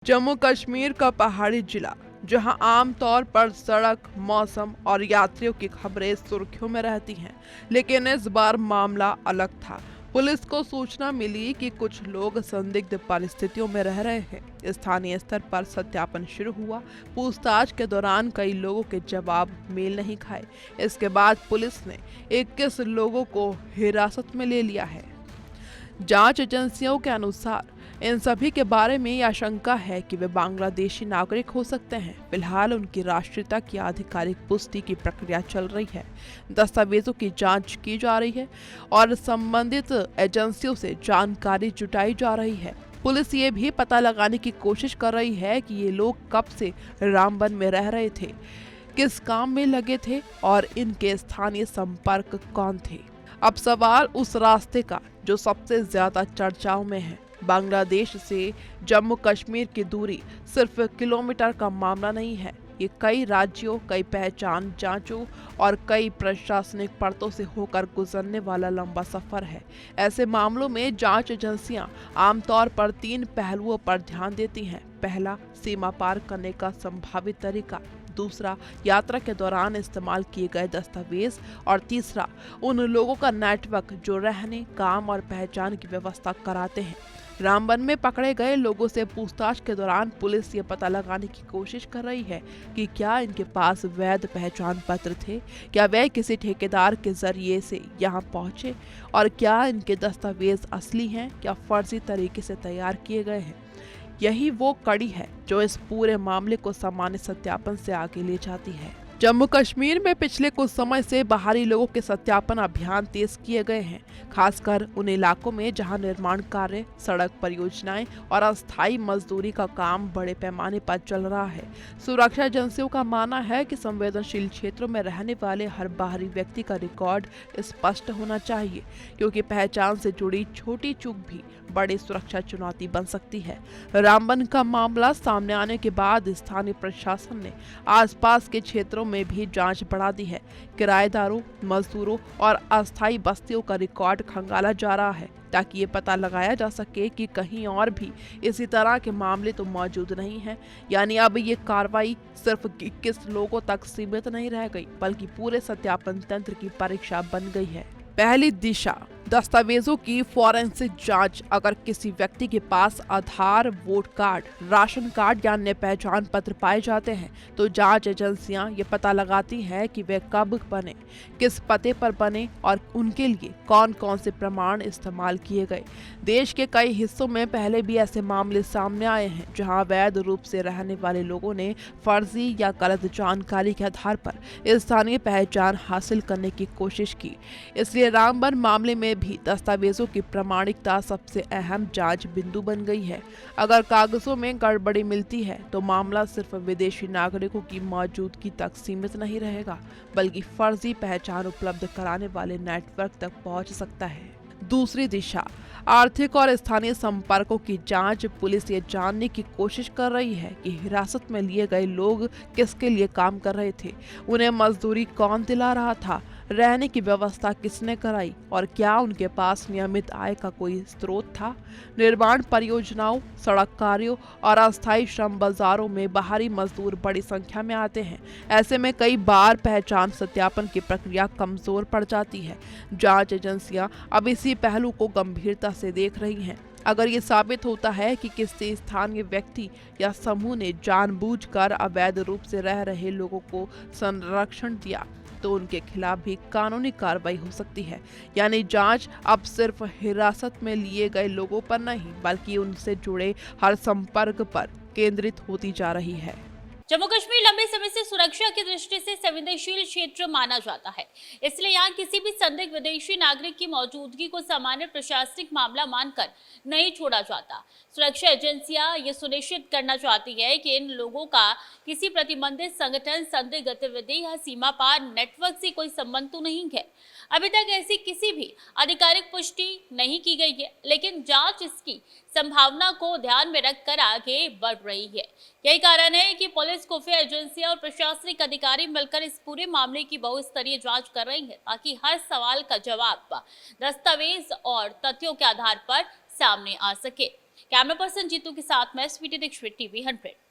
जम्मू कश्मीर का पहाड़ी जिला, जहां आमतौर पर सड़क, मौसम और यात्रियों की खबरें सुर्खियों में रहती हैं, लेकिन इस बार मामला अलग था। पुलिस को सूचना मिली कि कुछ लोग संदिग्ध परिस्थितियों में रह रहे हैं। स्थानीय स्तर पर सत्यापन शुरू हुआ। पूछताछ के दौरान कई लोगों के जवाब मेल नहीं खाए। इसके बाद पुलिस ने 21 लोगों को हिरासत में ले लिया है। जांच एजेंसियों के अनुसार इन सभी के बारे में यह आशंका है कि वे बांग्लादेशी नागरिक हो सकते हैं। फिलहाल उनकी राष्ट्रीयता की आधिकारिक पुष्टि की प्रक्रिया चल रही है। दस्तावेजों की जांच की जा रही है और संबंधित एजेंसियों से जानकारी जुटाई जा रही है। पुलिस ये भी पता लगाने की कोशिश कर रही है कि ये लोग कब से रामबन में रह रहे थे, किस काम में लगे थे और इनके स्थानीय संपर्क कौन थे। अब सवाल उस रास्ते का जो सबसे ज्यादा चर्चाओं में है। बांग्लादेश से जम्मू कश्मीर की दूरी सिर्फ किलोमीटर का मामला नहीं है। ये कई राज्यों, कई पहचान जांचों और कई प्रशासनिक परतों से होकर गुजरने वाला लंबा सफर है। ऐसे मामलों में जांच एजेंसियां आमतौर पर 3 पहलुओं पर ध्यान देती हैं। पहला, सीमा पार करने का संभावित तरीका। दूसरा, यात्रा के दौरान इस्तेमाल किए गए दस्तावेज। और तीसरा, उन लोगों का नेटवर्क जो रहने, काम और पहचान की व्यवस्था कराते हैं। रामबन में पकड़े गए लोगों से पूछताछ के दौरान पुलिस ये पता लगाने की कोशिश कर रही है कि क्या इनके पास वैध पहचान पत्र थे, क्या वे किसी ठेकेदार के जरिए से यहाँ पहुंचे और क्या इनके दस्तावेज असली हैं या फर्जी तरीके से तैयार किए गए हैं। यही वो कड़ी है जो इस पूरे मामले को सामान्य सत्यापन से आगे ले जाती है। जम्मू कश्मीर में पिछले कुछ समय से बाहरी लोगों के सत्यापन अभियान तेज किए गए हैं, खासकर उन इलाकों में जहां निर्माण कार्य, सड़क परियोजनाएं और अस्थायी मजदूरी का काम बड़े पैमाने पर चल रहा है। सुरक्षा एजेंसियों का मानना है कि संवेदनशील क्षेत्रों में रहने वाले हर बाहरी व्यक्ति का रिकॉर्ड स्पष्ट होना चाहिए, क्योंकि पहचान से जुड़ी छोटी चूक भी बड़ी सुरक्षा चुनौती बन सकती है। रामबन का मामला सामने आने के बाद स्थानीय प्रशासन ने आसपास के क्षेत्रों में भी जांच बढ़ा दी है। किराएदारों, मजदूरों और अस्थायी बस्तियों का रिकॉर्ड खंगाला जा रहा है ताकि ये पता लगाया जा सके कि कहीं और भी इसी तरह के मामले तो मौजूद नहीं हैं। यानी अब ये कार्रवाई सिर्फ 21 लोगों तक सीमित नहीं रह गई, बल्कि पूरे सत्यापन तंत्र की परीक्षा बन गई है। पहली दिशा, दस्तावेजों की फॉरेंसिक जांच। अगर किसी व्यक्ति के पास आधार, वोट कार्ड, राशन कार्ड या अन्य पहचान पत्र पाए जाते हैं तो जांच एजेंसियां ये पता लगाती हैं कि वे कब बने, किस पते पर बने और उनके लिए कौन कौन से प्रमाण इस्तेमाल किए गए। देश के कई हिस्सों में पहले भी ऐसे मामले सामने आए हैं जहां अवैध रूप से रहने वाले लोगों ने फर्जी या गलत जानकारी के आधार पर स्थानीय पहचान हासिल करने की कोशिश की। इसलिए रामबन मामले में भी दस्तावेजों की प्रामाणिकता सबसे अहम जांच बिंदु बन गई है। अगर कागजों में गड़बड़ी मिलती है तो मामला सिर्फ विदेशी नागरिकों की मौजूदगी तक सीमित नहीं रहेगा, बल्कि फर्जी पहचान उपलब्ध कराने वाले नेटवर्क तक पहुंच सकता है। दूसरी दिशा, आर्थिक और स्थानीय संपर्कों की जांच। पुलिस ये जानने की कोशिश कर रही है कि हिरासत में लिए गए लोग किसके लिए काम कर रहे थे, उन्हें मजदूरी कौन दिला रहा था, रहने की व्यवस्था किसने कराई और क्या उनके पास नियमित आय का कोई स्रोत था। निर्माण परियोजनाओं, सड़क कार्यों और अस्थायी श्रम बाजारों में बाहरी मजदूर बड़ी संख्या में आते हैं। ऐसे में कई बार पहचान सत्यापन की प्रक्रिया कमजोर पड़ जाती है। जांच एजेंसियां अब इसी पहलू को गंभीरता से देख रही हैं। अगर ये साबित होता है कि किसी स्थानीय व्यक्ति या समूह ने जानबूझकर अवैध रूप से रह रहे लोगों को संरक्षण दिया तो उनके खिलाफ भी कानूनी कार्रवाई हो सकती है। यानी जांच अब सिर्फ हिरासत में लिए गए लोगों पर नहीं, बल्कि उनसे जुड़े हर संपर्क पर केंद्रित होती जा रही है। जम्मू कश्मीर लंबे समय से सुरक्षा की दृष्टि से संवेदनशील क्षेत्र माना जाता है, इसलिए यहाँ किसी भी संदिग्ध विदेशी नागरिक की मौजूदगी को सामान्य प्रशासनिक मामला मानकर नहीं छोड़ा जाता। सुरक्षा एजेंसियां ये सुनिश्चित करना चाहती है कि इन लोगों का किसी प्रतिबंधित संगठन, संदिग्ध गतिविधि या सीमा पार नेटवर्क से कोई संबंध तो नहीं है। अभी तक ऐसी किसी भी आधिकारिक पुष्टि नहीं की गई है, लेकिन जांच इसकी संभावना को ध्यान में रखकर आगे बढ़ रही है। यही कारण है कि पुलिस, खुफिया एजेंसियां और प्रशासनिक अधिकारी मिलकर इस पूरे मामले की बहुस्तरीय जांच कर रही हैं, ताकि हर सवाल का जवाब दस्तावेज और तथ्यों के आधार पर सामने आ सके। कैमरा पर्सन जीतू के साथ मैं स्वीटी दीक्षित, टीवी 100।